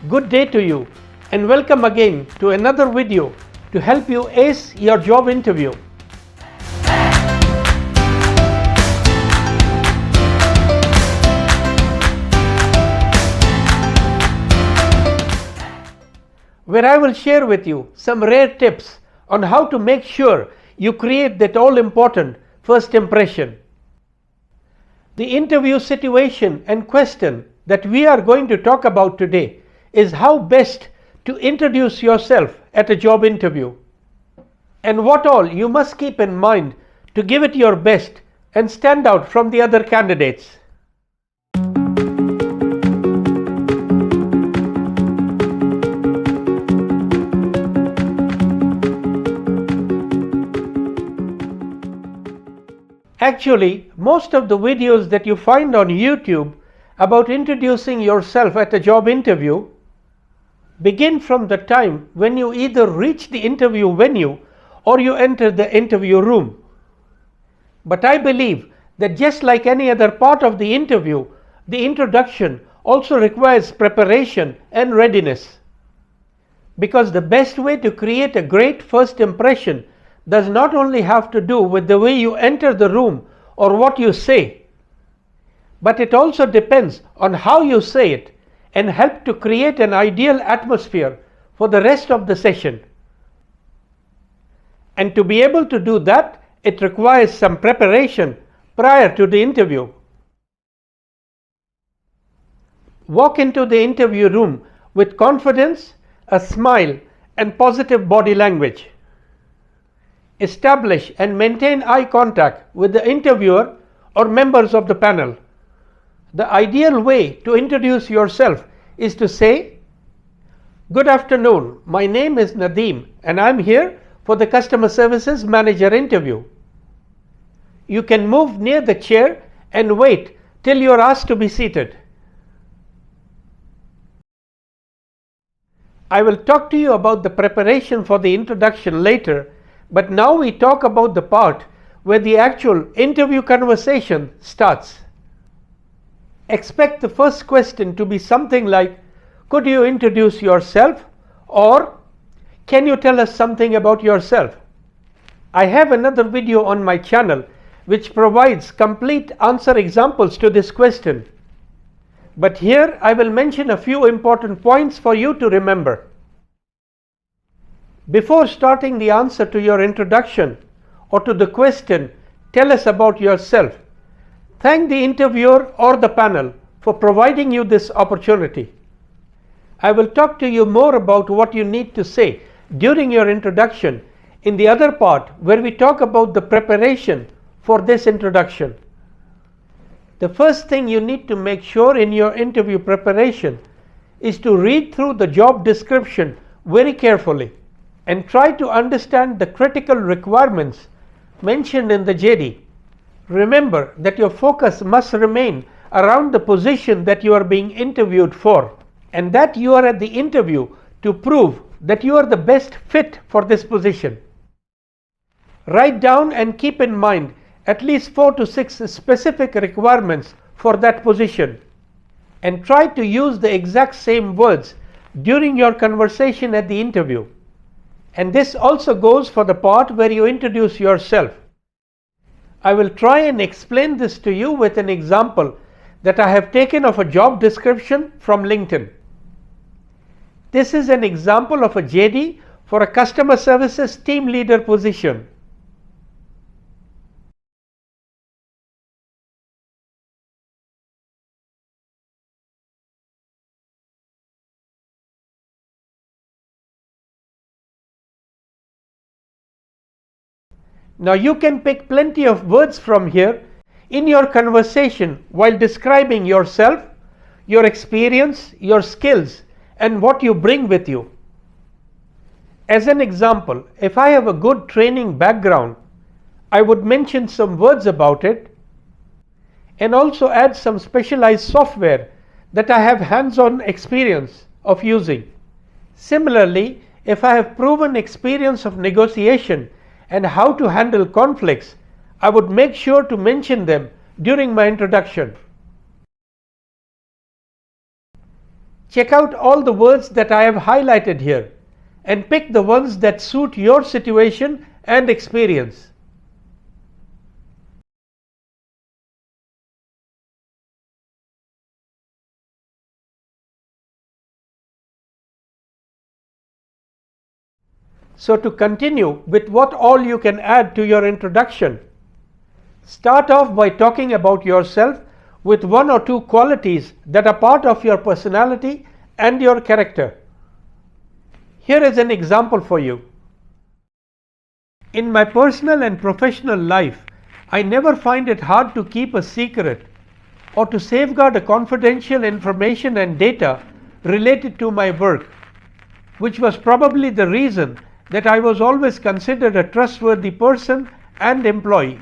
Good day to you and welcome again to another video to help you ace your job interview. Where I will share with you some rare tips on how to make sure you create that all-important first impression. The interview situation and question that we are going to talk about today is how best to introduce yourself at a job interview, and what all you must keep in mind to give it your best and stand out from the other candidates. Actually, most of the videos that you find on YouTube about introducing yourself at a job interview begin from the time when you either reach the interview venue or you enter the interview room. But I believe that just like any other part of the interview, the introduction also requires preparation and readiness. Because the best way to create a great first impression does not only have to do with the way you enter the room or what you say, but it also depends on how you say it and help to create an ideal atmosphere for the rest of the session. And to be able to do that, it requires some preparation prior to the interview. Walk into the interview room with confidence, a smile, and positive body language. Establish and maintain eye contact with the interviewer or members of the panel. The ideal way to introduce yourself is to say, "Good afternoon, my name is Nadeem and I'm here for the customer services manager interview." You can move near the chair and wait till you are asked to be seated. I will talk to you about the preparation for the introduction later, but now we talk about the part where the actual interview conversation starts. Expect the first question to be something like, "Could you introduce yourself?" or "Can you tell us something about yourself?" I have another video on my channel which provides complete answer examples to this question. But here I will mention a few important points for you to remember. Before starting the answer to your introduction or to the question, "Tell us about yourself," thank the interviewer or the panel for providing you this opportunity. I will talk to you more about what you need to say during your introduction in the other part where we talk about the preparation for this introduction. The first thing you need to make sure in your interview preparation is to read through the job description very carefully and try to understand the critical requirements mentioned in the JD. Remember that your focus must remain around the position that you are being interviewed for, and that you are at the interview to prove that you are the best fit for this position. Write down and keep in mind at least 4 to 6 specific requirements for that position, and try to use the exact same words during your conversation at the interview. And this also goes for the part where you introduce yourself. I will try and explain this to you with an example that I have taken of a job description from LinkedIn. This is an example of a JD for a customer services team leader position. Now you can pick plenty of words from here in your conversation while describing yourself, your experience, your skills, and what you bring with you. As an example, if I have a good training background, I would mention some words about it and also add some specialized software that I have hands-on experience of using. Similarly, if I have proven experience of negotiation and how to handle conflicts, I would make sure to mention them during my introduction. Check out all the words that I have highlighted here and pick the ones that suit your situation and experience. So to continue with what all you can add to your introduction, start off by talking about yourself with one or two qualities that are part of your personality and your character. Here is an example for you. In my personal and professional life, I never find it hard to keep a secret or to safeguard a confidential information and data related to my work, which was probably the reason that I was always considered a trustworthy person and employee.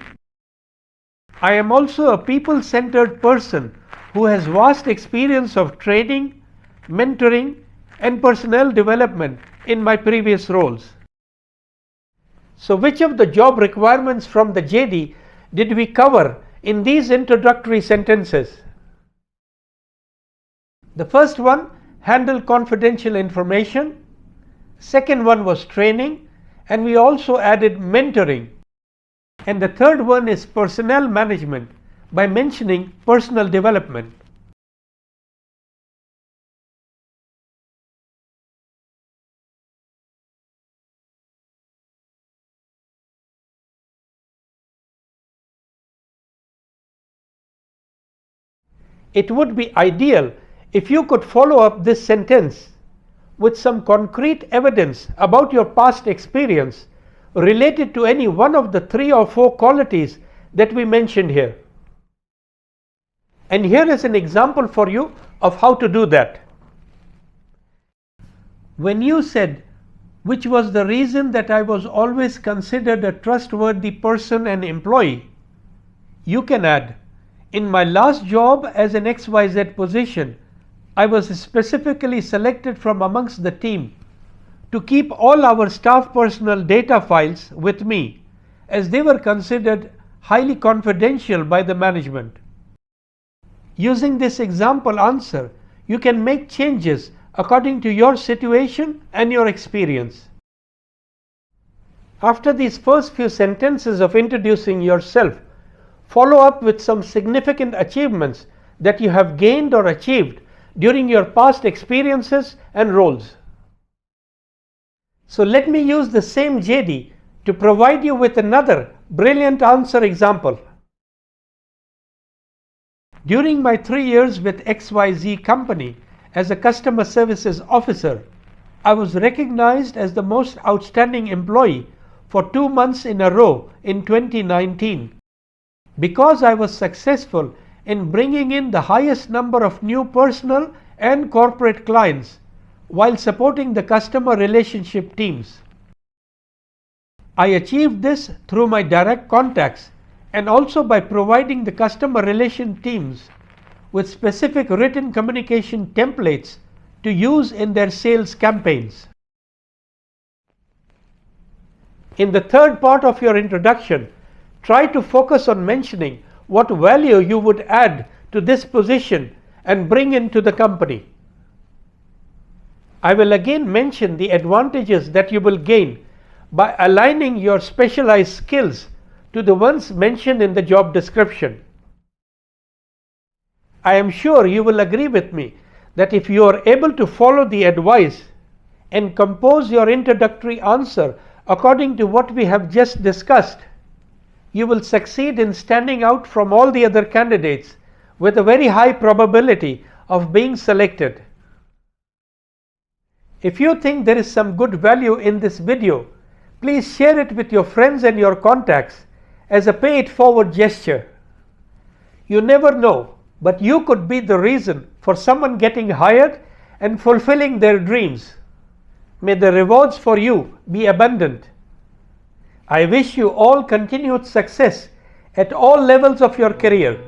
I am also a people-centered person who has vast experience of training, mentoring, and personnel development in my previous roles. So which of the job requirements from the JD did we cover in these introductory sentences? The first one, handle confidential information. Second one was training, and we also added mentoring. And the third one is personnel management by mentioning personal development. It would be ideal if you could follow up this sentence with some concrete evidence about your past experience related to any one of the 3 or 4 qualities that we mentioned here. And here is an example for you of how to do that. When you said, which was the reason that I was always considered a trustworthy person and employee, you can add, in my last job as an XYZ position, I was specifically selected from amongst the team to keep all our staff personal data files with me, as they were considered highly confidential by the management. Using this example answer, you can make changes according to your situation and your experience. After these first few sentences of introducing yourself, follow up with some significant achievements that you have gained or achieved during your past experiences and roles. So let me use the same JD to provide you with another brilliant answer example. During my 3 years with XYZ company as a customer services officer, I was recognized as the most outstanding employee for 2 months in a row in 2019 because I was successful in bringing in the highest number of new personal and corporate clients while supporting the customer relationship teams. I achieved this through my direct contacts and also by providing the customer relation teams with specific written communication templates to use in their sales campaigns. In the third part of your introduction, try to focus on mentioning what value you would add to this position and bring into the company. I will again mention the advantages that you will gain by aligning your specialized skills to the ones mentioned in the job description. I am sure you will agree with me that if you are able to follow the advice and compose your introductory answer according to what we have just discussed, you will succeed in standing out from all the other candidates with a very high probability of being selected. If you think there is some good value in this video, please share it with your friends and your contacts as a pay it forward gesture. You never know, but you could be the reason for someone getting hired and fulfilling their dreams. May the rewards for you be abundant. I wish you all continued success at all levels of your career.